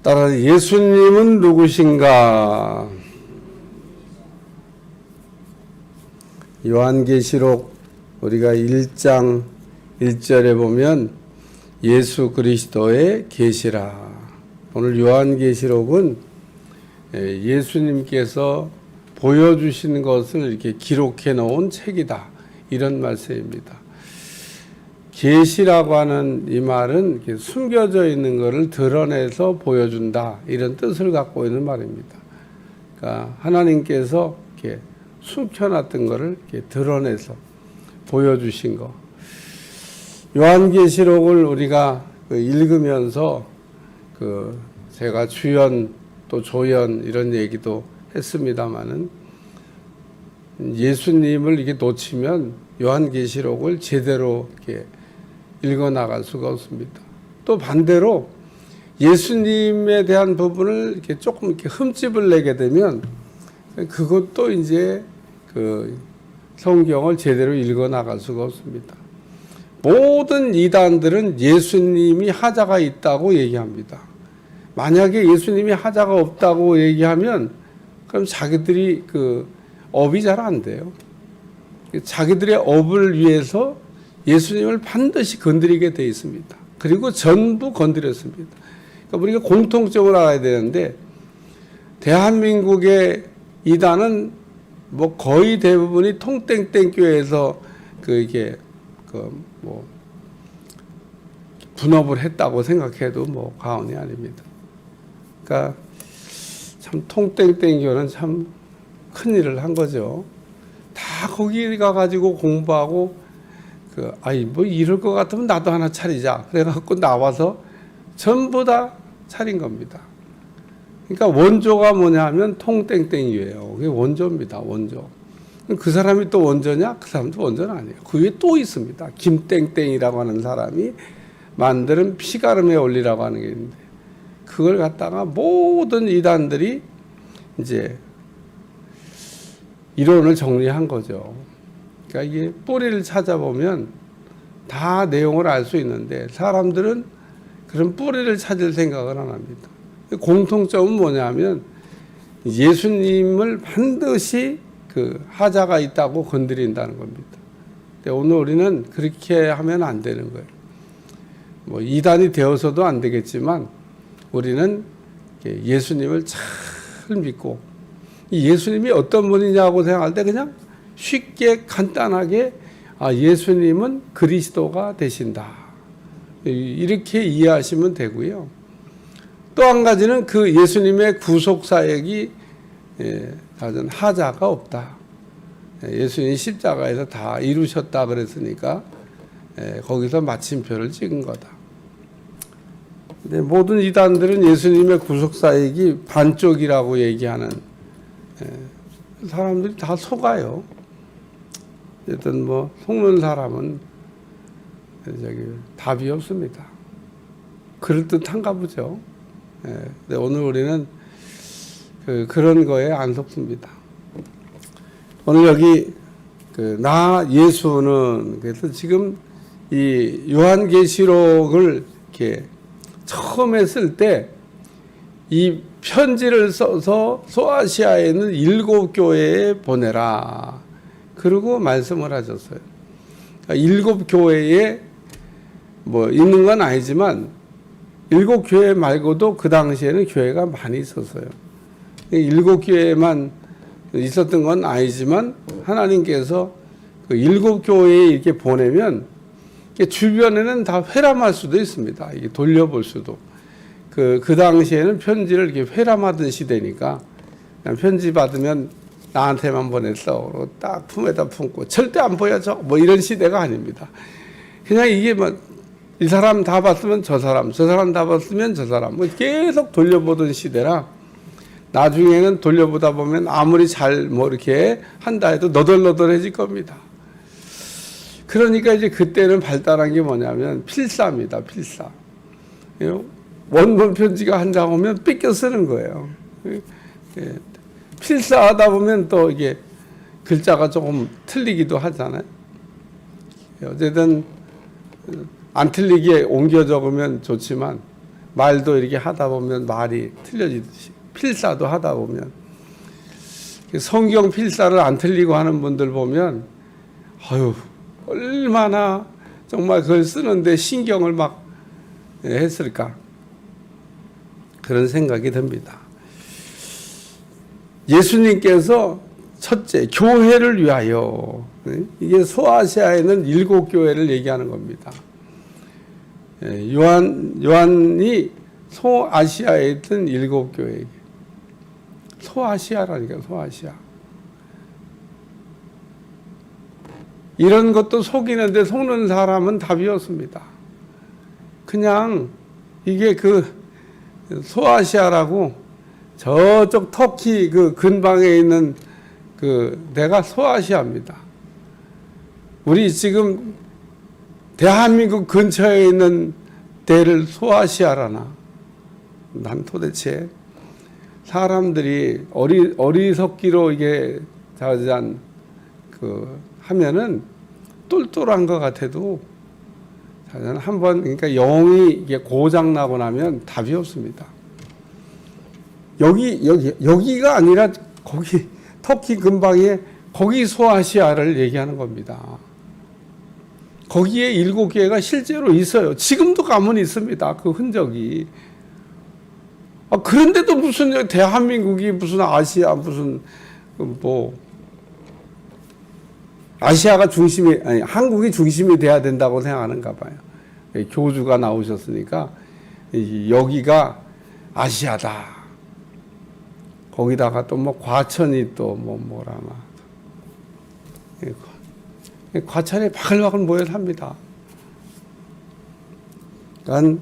따라 예수님은 누구신가? 요한계시록 우리가 1장 1절에 보면 예수 그리스도의 계시라. 오늘 요한계시록은 예수님께서 보여주신 것을 이렇게 기록해 놓은 책이다, 이런 말씀입니다. 계시라고 하는 이 말은 이렇게 숨겨져 있는 것을 드러내서 보여준다, 이런 뜻을 갖고 있는 말입니다. 그러니까 하나님께서 이렇게 숨겨놨던 것을 이렇게 드러내서 보여주신 거. 요한계시록을 우리가 읽으면서 제가 주연 또 조연 이런 얘기도 했습니다마는, 예수님을 이렇게 놓치면 요한계시록을 제대로 이렇게 읽어 나갈 수가 없습니다. 또 반대로 예수님에 대한 부분을 이렇게 조금 이렇게 흠집을 내게 되면 그것도 이제 성경을 제대로 읽어 나갈 수가 없습니다. 모든 이단들은 예수님이 하자가 있다고 얘기합니다. 만약에 예수님이 하자가 없다고 얘기하면 그럼 자기들이 업이 잘 안 돼요. 자기들의 업을 위해서 예수님을 반드시 건드리게 돼 있습니다. 그리고 전부 건드렸습니다. 그러니까 우리가 공통점을 알아야 되는데, 대한민국의 이단은 뭐 거의 대부분이 통땡땡 교회에서 분업을 했다고 생각해도 뭐 과언이 아닙니다. 그러니까 참 통땡땡 교회는 참 큰일을 한 거죠. 다 거기 가가지고 공부하고 뭐 이럴 것 같으면 나도 하나 차리자 그래갖고 나와서 전부 다 차린 겁니다. 그러니까 원조가 뭐냐 하면 통땡땡이에요. 그게 원조입니다. 원조. 그 사람이 또 원조냐? 그 사람도 원조는 아니에요. 그 위에 또 있습니다. 김땡땡이라고 하는 사람이 만드는 피가름의 원리라고 하는 게 있는데, 그걸 갖다가 모든 이단들이 이제 이론을 정리한 거죠. 그러니까 이게 뿌리를 찾아보면 다 내용을 알 수 있는데, 사람들은 그런 뿌리를 찾을 생각을 안 합니다. 공통점은 뭐냐면 예수님을 반드시 하자가 있다고 건드린다는 겁니다. 오늘 우리는 그렇게 하면 안 되는 거예요. 뭐 이단이 되어서도 안 되겠지만 우리는 예수님을 잘 믿고, 예수님이 어떤 분이냐고 생각할 때 그냥 쉽게 간단하게 예수님은 그리스도가 되신다, 이렇게 이해하시면 되고요. 또 한 가지는 그 예수님의 구속 사역이 가진 하자가 없다. 예수님이 십자가에서 다 이루셨다 그랬으니까 거기서 마침표를 찍은 거다. 근데 모든 이단들은 예수님의 구속 사역이 반쪽이라고 얘기하는 사람들이 다 속아요. 어쨌든 뭐 속는 사람은 답이 없습니다. 그럴듯한가 보죠. 근데 오늘 우리는 그런 거에 안 속습니다. 오늘 여기 나 예수는, 그래서 지금 이 요한계시록을 이렇게 처음에 쓸 때 이 편지를 써서 소아시아에 있는 7 교회에 보내라, 그러고 말씀을 하셨어요. 그러니까 7 교회에 뭐 있는 건 아니지만 7 교회 말고도 그 당시에는 교회가 많이 있었어요. 7 교회만 있었던 건 아니지만 하나님께서 7 교회에 이렇게 보내면 주변에는 다 회람할 수도 있습니다. 이게 돌려볼 수도. 그 당시에는 편지를 이렇게 회람하던 시대니까, 그냥 편지 받으면 나한테만 보냈어, 딱 품에다 품고 절대 안 보여줘, 뭐 이런 시대가 아닙니다. 그냥 이게 뭐 이 사람 다 봤으면 저 사람, 저 사람 다 봤으면 저 사람, 뭐 계속 돌려보던 시대라, 나중에는 돌려보다 보면 아무리 잘 뭐 이렇게 한다 해도 너덜너덜해질 겁니다. 그러니까 이제 그때는 발달한 게 뭐냐면 필사입니다. 필사. 원본 편지가 한 장 오면 뺏겨 쓰는 거예요. 필사하다 보면 또 이게 글자가 조금 틀리기도 하잖아요. 어쨌든 안 틀리게 옮겨 적으면 좋지만 말도 이렇게 하다 보면 말이 틀려지듯이 필사도 하다 보면 성경 필사를 안 틀리고 하는 분들 보면 아유 얼마나 정말 그걸 쓰는데 신경을 막 했을까 그런 생각이 듭니다. 예수님께서 첫째 교회를 위하여 이게 소아시아에는 7교회를 얘기하는 겁니다. 요한이 소아시아에 있던 7교회 소아시아라니까 소아시아 이런 것도 속이는데 속는 사람은 답이 없습니다. 그냥 이게 그 소아시아라고 저쪽 터키 그 근방에 있는 그 데가 소아시아입니다. 우리 지금 대한민국 근처에 있는 데를 소아시아라나. 난 도대체 사람들이 어리석기로 이게 자잔 그 하면은 똘똘한 것 같아도 한번 그러니까 영이 이게 고장 나고 나면 답이 없습니다. 여기가 아니라 거기 터키 근방에 거기 소아시아를 얘기하는 겁니다. 거기에 7개가 실제로 있어요. 지금도 가면 있습니다. 그 흔적이. 그런데도 무슨 대한민국이 무슨 아시아 무슨 뭐 아시아가 중심이 아니 한국이 중심이 돼야 된다고 생각하는가 봐요. 교주가 나오셨으니까 여기가 아시아다. 거기다가 또 뭐 과천이 또 뭐 뭐라마 과천에 바글바글 모여 삽니다. 그러니까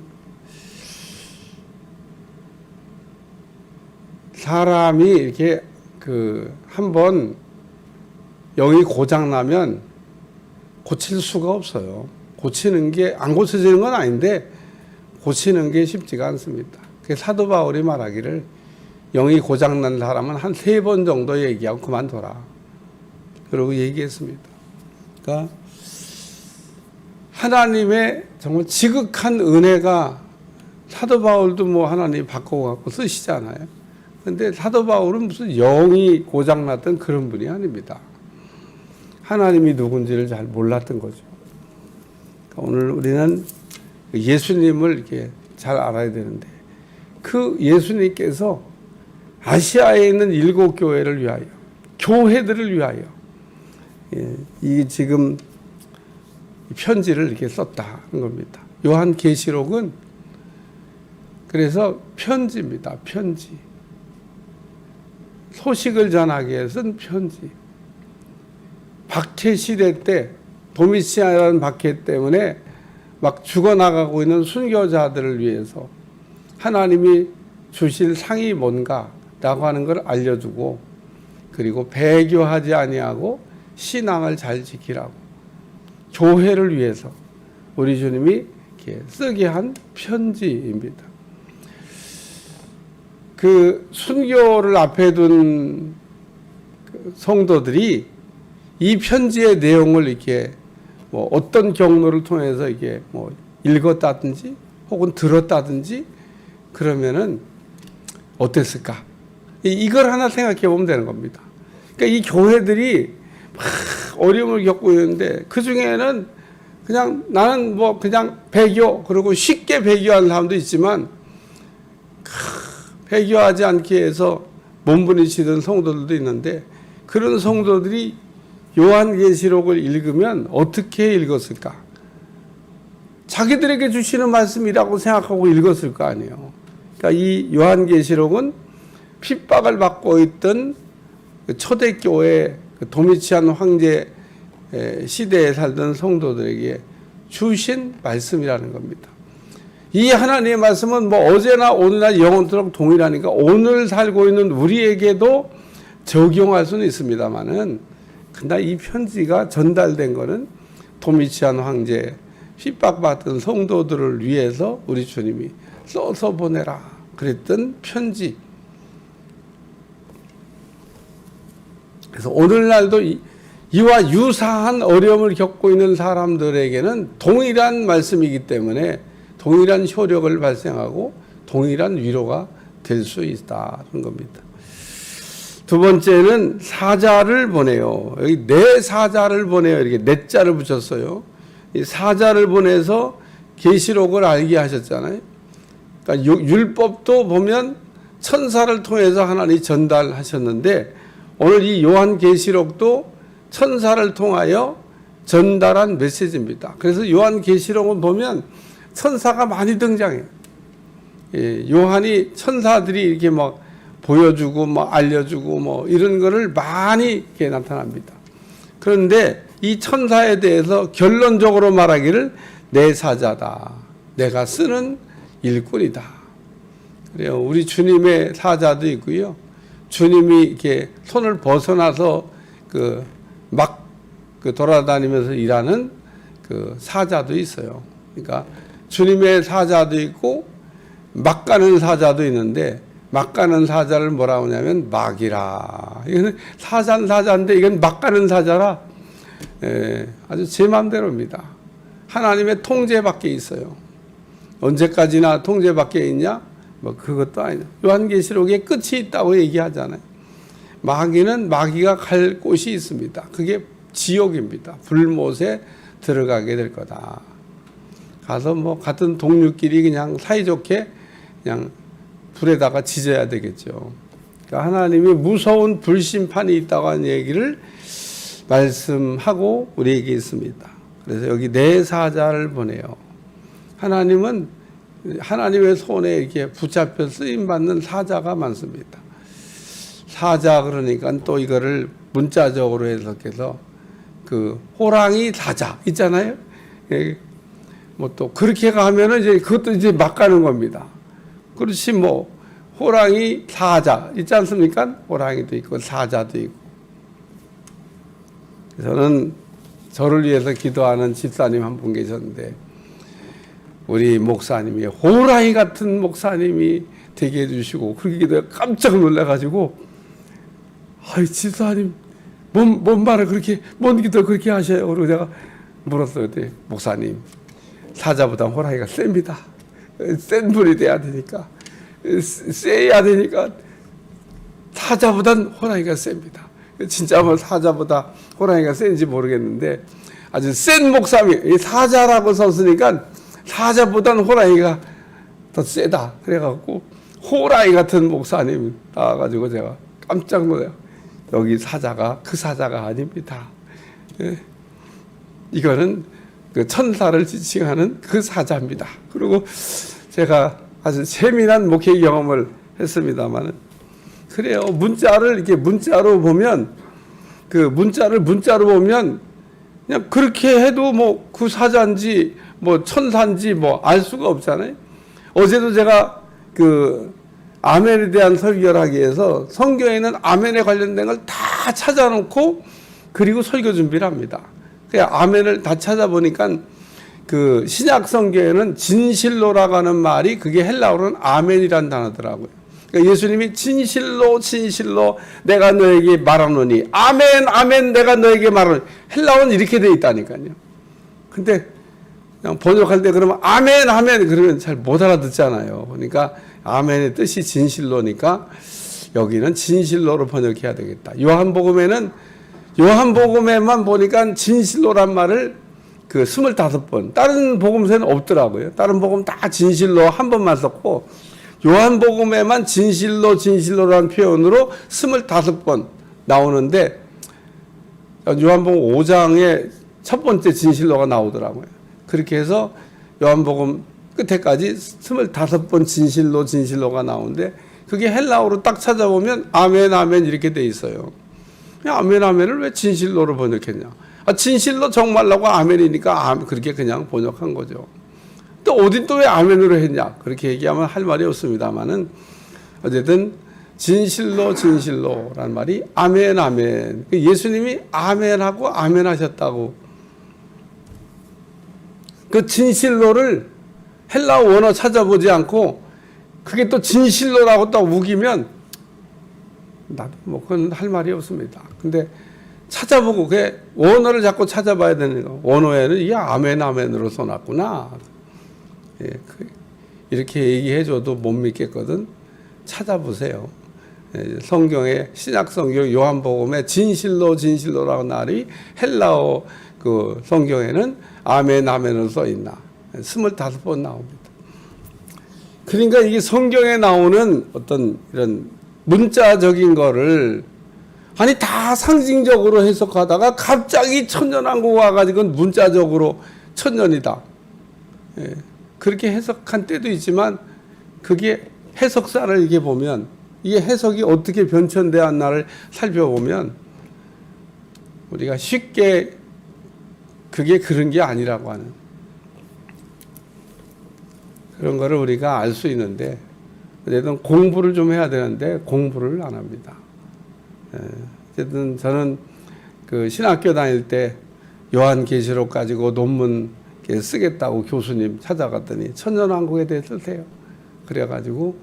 사람이 이렇게 그 한번 영이 고장 나면 고칠 수가 없어요. 고치는 게 안 고쳐지는 건 아닌데 고치는 게 쉽지가 않습니다. 사도 바울이 말하기를 영이 고장난 사람은 한 3번 정도 얘기하고 그만둬라. 그러고 얘기했습니다. 그러니까 하나님의 정말 지극한 은혜가 사도 바울도 뭐 하나님이 바꿔갖고 쓰시잖아요. 근데 사도 바울은 무슨 영이 고장났던 그런 분이 아닙니다. 하나님이 누군지를 잘 몰랐던 거죠. 그러니까 오늘 우리는 예수님을 이렇게 잘 알아야 되는데 그 예수님께서 아시아에 있는 7교회를 위하여 교회들을 위하여 이 지금 편지를 이렇게 썼다는 겁니다. 요한계시록은 그래서 편지입니다. 편지. 소식을 전하기 위해 쓴 편지. 박해 시대 때 도미치안이라는 박해 때문에 막 죽어나가고 있는 순교자들을 위해서 하나님이 주실 상이 뭔가라고 하는 걸 알려주고 그리고 배교하지 아니하고 신앙을 잘 지키라고 교회를 위해서 우리 주님이 이렇게 쓰게 한 편지입니다. 그 순교를 앞에 둔 성도들이 이 편지의 내용을 이렇게 뭐 어떤 경로를 통해서 이게 뭐 읽었다든지 혹은 들었다든지 그러면은 어땠을까? 이걸 하나 생각해 보면 되는 겁니다. 그러니까 이 교회들이 막 어려움을 겪고 있는데 그 중에는 그냥 나는 뭐 그냥 배교 그리고 쉽게 배교하는 사람도 있지만 배교하지 않기 위해서 몸부림치던 성도들도 있는데 그런 성도들이 요한계시록을 읽으면 어떻게 읽었을까? 자기들에게 주시는 말씀이라고 생각하고 읽었을 거 아니에요. 그러니까 이 요한계시록은 핍박을 받고 있던 초대교회 도미치안 황제 시대에 살던 성도들에게 주신 말씀이라는 겁니다. 이 하나님의 말씀은 뭐 어제나 오늘날 영원토록 동일하니까 오늘 살고 있는 우리에게도 적용할 수는 있습니다만은 근데 이 편지가 전달된 거는 도미치안 황제 핍박받던 성도들을 위해서 우리 주님이 써서 보내라 그랬던 편지. 그래서 오늘날도 이와 유사한 어려움을 겪고 있는 사람들에게는 동일한 말씀이기 때문에 동일한 효력을 발생하고 동일한 위로가 될 수 있다는 겁니다. 두 번째는 사자를 보내요. 여기 내 사자를 보내요. 이렇게 내 자를 붙였어요. 이 사자를 보내서 계시록을 알게 하셨잖아요. 그러니까 율법도 보면 천사를 통해서 하나님이 전달하셨는데 오늘 이 요한계시록도 천사를 통하여 전달한 메시지입니다. 그래서 요한계시록은 보면 천사가 많이 등장해요. 예, 요한이 천사들이 이렇게 막 보여주고 뭐 알려주고 뭐 이런 거를 많이 이렇게 나타납니다. 그런데 이 천사에 대해서 결론적으로 말하기를 내 사자다. 내가 쓰는 일꾼이다. 그래요. 우리 주님의 사자도 있고요. 주님이 이렇게 손을 벗어나서 막 돌아다니면서 일하는 그 사자도 있어요. 그러니까 주님의 사자도 있고 막 가는 사자도 있는데 막 가는 사자를 뭐라 하냐면 막이라. 이거는 사자인데 이건 막 가는 사자라. 아주 제 마음대로입니다. 하나님의 통제 밖에 있어요. 언제까지나 통제 밖에 있냐? 뭐 그것도 아니죠. 요한계시록에 끝이 있다고 얘기하잖아요. 마귀가 갈 곳이 있습니다. 그게 지옥입니다. 불못에 들어가게 될 거다. 가서 뭐 같은 동료끼리 그냥 사이좋게 그냥 불에다가 지져야 되겠죠. 그러니까 하나님이 무서운 불심판이 있다고 하는 얘기를 말씀하고 우리에게 있습니다. 그래서 여기 내 사자를 보내요. 하나님은 하나님의 손에 이렇게 붙잡혀 쓰임받는 사자가 많습니다. 사자 그러니까 또 이거를 문자적으로 해석해서 그 호랑이 사자 있잖아요. 뭐 또 그렇게 가면은 이제 그것도 이제 막 가는 겁니다. 그렇지 뭐 호랑이 사자 있지 않습니까? 호랑이도 있고 사자도 있고. 저는 저를 위해서 기도하는 집사님 한 분 계셨는데 우리 목사님이 호랑이 같은 목사님이 되게 해주시고 그렇게 기도해 깜짝 놀라가지고 아이 집사님 뭔 말을 그렇게 뭔 기도 그렇게 하셔요? 그리고 제가 물었어요. 목사님 사자보다 호랑이가 셉니다. 센 분이 돼야 되니까 세야 되니까 사자보단 호랑이가 셉니다. 진짜 뭐 사자보다 호랑이가 센지 모르겠는데 아주 센 목사님 사자라고 썼으니까 사자보단 호랑이가 더 세다. 그래갖고 호랑이 같은 목사님 나와가지고 제가 깜짝 놀라요. 여기 사자가 그 사자가 아닙니다. 예. 이거는 그 천사를 지칭하는 그 사자입니다. 그리고 제가 아주 재미난 목회 경험을 했습니다만 그래요. 문자를 이렇게 문자로 보면 그 문자로 보면 그냥 그렇게 해도 뭐 그 사자인지 뭐 천사인지 뭐 알 수가 없잖아요. 어제도 제가 그 아멘에 대한 설교를 하기 위해서 성경에 있는 아멘에 관련된 걸 다 찾아놓고 그리고 설교 준비를 합니다. 그냥 아멘을 다 찾아보니까 그 신약 성경에는 진실로라고 하는 말이 그게 헬라어로는 아멘이라는 단어더라고요. 그러니까 예수님이 진실로 내가 너에게 말하노니 아멘 내가 너에게 말하노니 헬라어는 이렇게 돼 있다니까요. 근데 그냥 번역할 때 그러면 아멘 그러면 잘 못 알아듣잖아요. 그러니까 아멘의 뜻이 진실로니까 여기는 진실로로 번역해야 되겠다. 요한복음에만 보니까 진실로란 말을 그 25번 다른 복음서에는 없더라고요. 다른 복음 다 진실로 한 번만 썼고 요한복음에만 진실로라는 표현으로 25번 나오는데 요한복음 5장에 첫 번째 진실로가 나오더라고요. 그렇게 해서 요한복음 끝에까지 25번 진실로가 나오는데 그게 헬라어로 딱 찾아보면 아멘 이렇게 돼 있어요. 아멘을 왜 진실로로 번역했냐? 진실로 정말라고 아멘이니까 그렇게 그냥 번역한 거죠. 또 어딘 또 왜 아멘으로 했냐? 그렇게 얘기하면 할 말이 없습니다만은 어쨌든 진실로란 말이 아멘. 예수님이 아멘하고 아멘하셨다고. 그 진실로를 헬라어 원어 찾아보지 않고 그게 또 진실로라고 딱 우기면 나도 뭐 그건 할 말이 없습니다. 근데 찾아보고 그게 원어를 자꾸 찾아봐야 되는 거. 원어에는 이게 아멘으로 써놨구나. 예, 이렇게 얘기해줘도 못 믿겠거든. 찾아보세요. 성경에 신약 성경 요한복음에 진실로라고 말이 헬라어 그 성경에는 아멘 아멘으로 써 있나 25번 나옵니다. 그러니까 이게 성경에 나오는 어떤 이런 문자적인 거를 아니 다 상징적으로 해석하다가 갑자기 천년왕국 와가지고 문자적으로 천년이다. 그렇게 해석한 때도 있지만 그게 해석사를 이렇게 보면 이게 해석이 어떻게 변천되었나를 살펴보면 우리가 쉽게 그게 그런 게 아니라고 하는 그런 거를 우리가 알 수 있는데 어쨌든 공부를 좀 해야 되는데 공부를 안 합니다. 어쨌든 저는 신학교 다닐 때 요한계시록 가지고 논문 쓰겠다고 교수님 찾아갔더니 천년왕국에 대해서 쓰세요. 그래가지고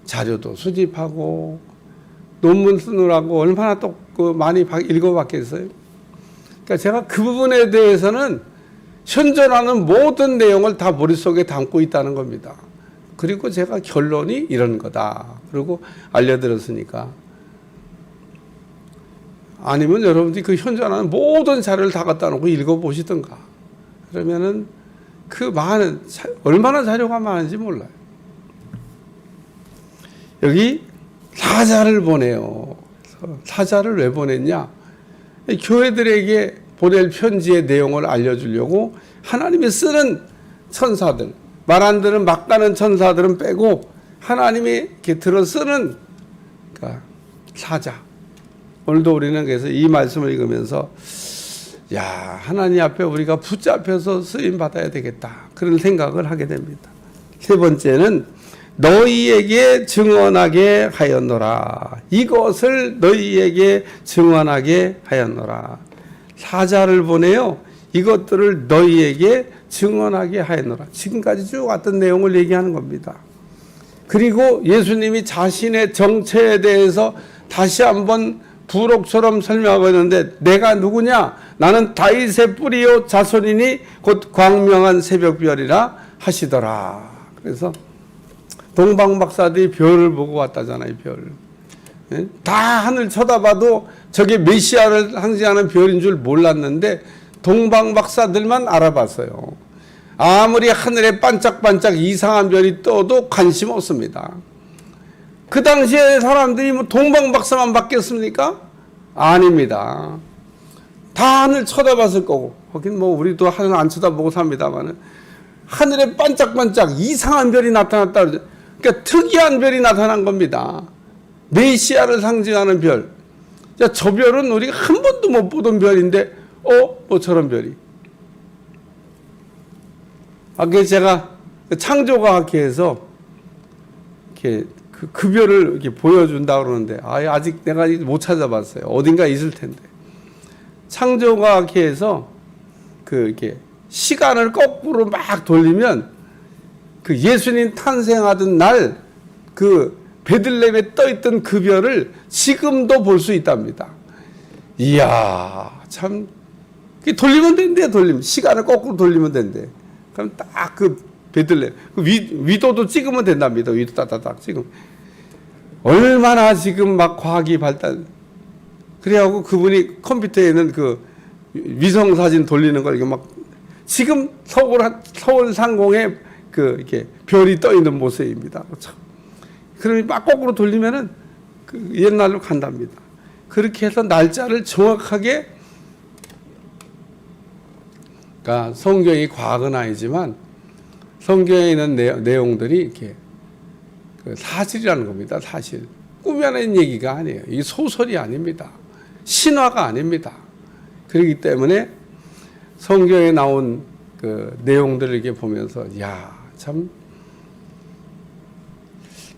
자료도 수집하고 논문 쓰느라고 얼마나 또 많이 읽어봤겠어요. 그러니까 제가 그 부분에 대해서는 현존하는 모든 내용을 다 머릿속에 담고 있다는 겁니다. 그리고 제가 결론이 이런 거다. 그리고 알려드렸으니까. 아니면 여러분들이 그 현존하는 모든 자료를 다 갖다 놓고 읽어보시던가. 그러면은 얼마나 자료가 많은지 몰라요. 여기 사자를 보내요. 사자를 왜 보냈냐? 교회들에게 보낼 편지의 내용을 알려주려고 하나님이 쓰는 천사들, 말 안 듣는 막 가는 천사들은 빼고 하나님이 이렇게 들어 쓰는 그러니까 사자. 오늘도 우리는 그래서 이 말씀을 읽으면서 야, 하나님 앞에 우리가 붙잡혀서 쓰임 받아야 되겠다. 그런 생각을 하게 됩니다. 세 번째는 너희에게 증언하게 하였노라. 이것을 너희에게 증언하게 하였노라. 사자를 보내요. 이것들을 너희에게 증언하게 하였노라. 지금까지 쭉 왔던 내용을 얘기하는 겁니다. 그리고 예수님이 자신의 정체에 대해서 다시 한번 부록처럼 설명하고 있는데 내가 누구냐? 나는 다윗의 뿌리요 자손이니 곧 광명한 새벽별이라 하시더라. 그래서 동방박사들이 별을 보고 왔다잖아요. 별. 다 하늘 쳐다봐도 저게 메시아를 상징하는 별인 줄 몰랐는데 동방박사들만 알아봤어요. 아무리 하늘에 반짝반짝 이상한 별이 떠도 관심 없습니다. 그 당시에 사람들이 뭐 동방박사만 봤겠습니까? 아닙니다. 다 하늘 쳐다봤을 거고, 거긴 뭐 우리도 하늘 안 쳐다보고 삽니다만은 하늘에 반짝반짝 이상한 별이 나타났다 그러죠. 그러니까 특이한 별이 나타난 겁니다. 메시아를 상징하는 별. 저 별은 우리가 한 번도 못 보던 별인데, 뭐 저런 별이. 그래서 제가 창조과학회에서 이렇게 그 별을 이렇게 보여준다 그러는데, 아직 내가 못 찾아봤어요. 어딘가 있을 텐데. 창조과학회에서 이렇게 시간을 거꾸로 막 돌리면 예수님 탄생하던 날 베들레헴에 떠있던 그 별을 지금도 볼 수 있답니다. 이야, 참. 돌리면 된대, 돌리면. 시간을 거꾸로 돌리면 된대. 그럼 딱 베들레헴. 위도도 찍으면 된답니다. 위도 따다닥 찍으면. 얼마나 지금 막 과학이 발달. 그래갖고 그분이 컴퓨터에 있는 위성 사진 돌리는 걸 이렇게 막 지금 서울 상공에 이렇게 별이 떠 있는 모습입니다. 그러면 막 거꾸로 돌리면은 옛날로 간답니다. 그렇게 해서 날짜를 정확하게, 그러니까 성경이 과학은 아니지만 성경에 있는 내용들이 이렇게 사실이라는 겁니다. 사실. 꾸며낸 얘기가 아니에요. 이게 소설이 아닙니다. 신화가 아닙니다. 그렇기 때문에 성경에 나온 내용들을 이렇게 보면서, 야, 참.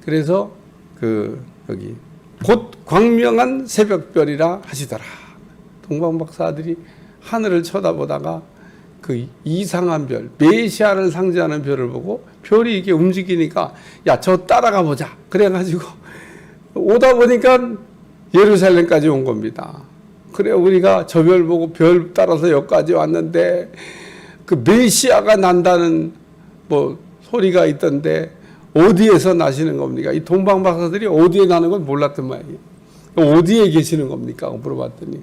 그래서 여기 곧 광명한 새벽별이라 하시더라. 동방박사들이 하늘을 쳐다보다가 이상한 별, 메시아를 상징하는 별을 보고 별이 이렇게 움직이니까 야, 저 따라가 보자. 그래가지고 오다 보니까 예루살렘까지 온 겁니다. 그래 우리가 저 별 보고 별 따라서 여기까지 왔는데 메시아가 난다는 소리가 있던데 어디에서 나시는 겁니까? 이 동방박사들이 어디에 나는 건 몰랐단 말이에요. 어디에 계시는 겁니까? 물어봤더니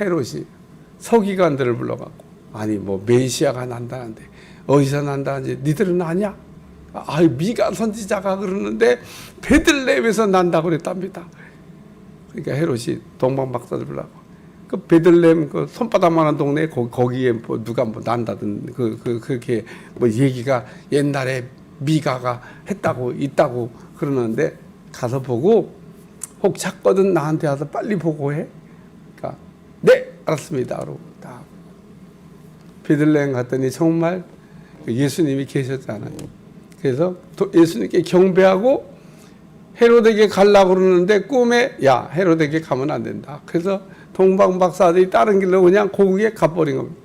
헤롯이 서기관들을 불러갖고 아니 뭐 메시아가 난다는데 어디서 난다는지 니들은 아냐? 아 미가 선지자가 그러는데 베들레헴에서 난다고 그랬답니다. 그러니까 헤롯이 동방박사들 불러고 그 베들레헴 그 손바닥만한 동네 거기에 뭐 누가 뭐 난다든 그렇게 뭐 얘기가 옛날에 미가가 했다고 있다고 그러는데 가서 보고 혹 찾거든 나한테 와서 빨리 보고해. 그러니까 네 알았습니다. 그러고 딱 베들레헴 갔더니 정말 예수님이 계셨잖아요. 그래서 예수님께 경배하고 헤롯에게 가려고 그러는데 꿈에 야 헤롯에게 가면 안 된다. 그래서 동방박사들이 다른 길로 그냥 고국에 가버린 겁니다.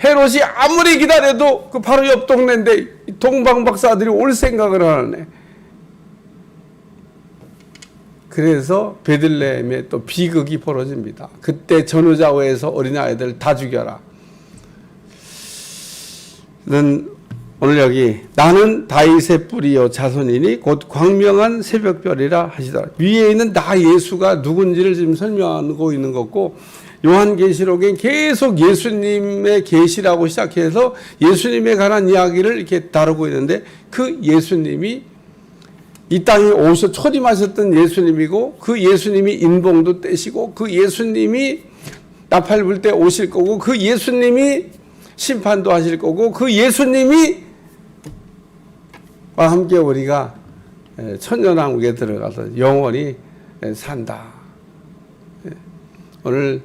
헤롯이 아무리 기다려도 그 바로 옆 동네인데 동방박사들이 올 생각을 하네. 그래서 베들레헴에 또 비극이 벌어집니다. 그때 전후좌우에서 어린아이들 다 죽여라. 오늘 여기 나는 다윗의 뿌리요 자손이니 곧 광명한 새벽별이라 하시더라. 위에 있는 나 예수가 누군지를 지금 설명하고 있는 거고 요한계시록엔 계속 예수님의 계시라고 시작해서 예수님에 관한 이야기를 이렇게 다루고 있는데 그 예수님이 이 땅에 오셔 초림하셨던 예수님이고 그 예수님이 인봉도 떼시고 그 예수님이 나팔 불 때 오실 거고 그 예수님이 심판도 하실 거고 그 예수님이 와 함께 우리가 천년왕국에 들어가서 영원히 산다. 오늘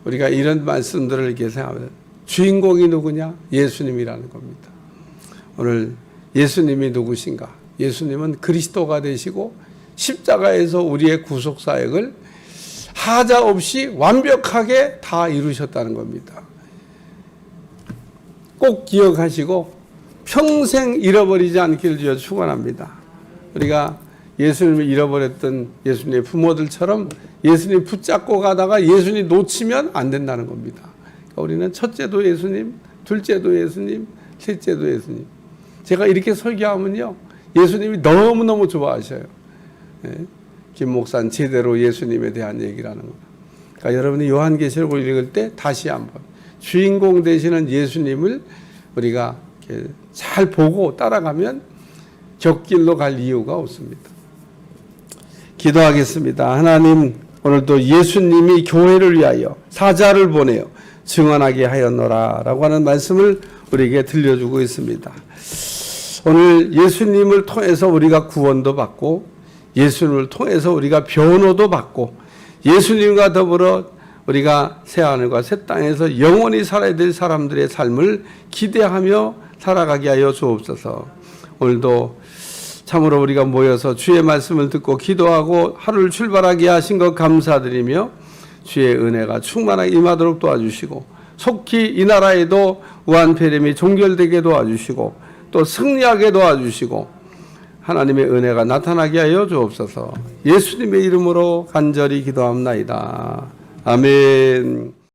우리가 이런 말씀들을 이렇게 생각하면 주인공이 누구냐? 예수님이라는 겁니다. 오늘 예수님이 누구신가? 예수님은 그리스도가 되시고 십자가에서 우리의 구속사역을 하자 없이 완벽하게 다 이루셨다는 겁니다. 꼭 기억하시고 평생 잃어버리지 않기를 주여 축원합니다. 우리가 예수님을 잃어버렸던 예수님의 부모들처럼 예수님 붙잡고 가다가 예수님 놓치면 안 된다는 겁니다. 그러니까 우리는 첫째도 예수님, 둘째도 예수님, 셋째도 예수님. 제가 이렇게 설교하면요 예수님이 너무너무 좋아하셔요. 김 목사는 제대로 예수님에 대한 얘기를 하는 겁니다. 그러니까 여러분이 요한계시록을 읽을 때 다시 한번 주인공 되시는 예수님을 우리가 잘 보고 따라가면 곁길로 갈 이유가 없습니다. 기도하겠습니다. 하나님 오늘도 예수님이 교회를 위하여 사자를 보내어 증언하게 하였노라 라고 하는 말씀을 우리에게 들려주고 있습니다. 오늘 예수님을 통해서 우리가 구원도 받고 예수님을 통해서 우리가 변호도 받고 예수님과 더불어 우리가 새하늘과 새 땅에서 영원히 살아야 될 사람들의 삶을 기대하며 살아가게 하여 주옵소서. 오늘도 참으로 우리가 모여서 주의 말씀을 듣고 기도하고 하루를 출발하게 하신 것 감사드리며 주의 은혜가 충만하게 임하도록 도와주시고 속히 이 나라에도 우한폐렴이 종결되게 도와주시고 또 승리하게 도와주시고 하나님의 은혜가 나타나게 하여 주옵소서. 예수님의 이름으로 간절히 기도합나이다. 아멘.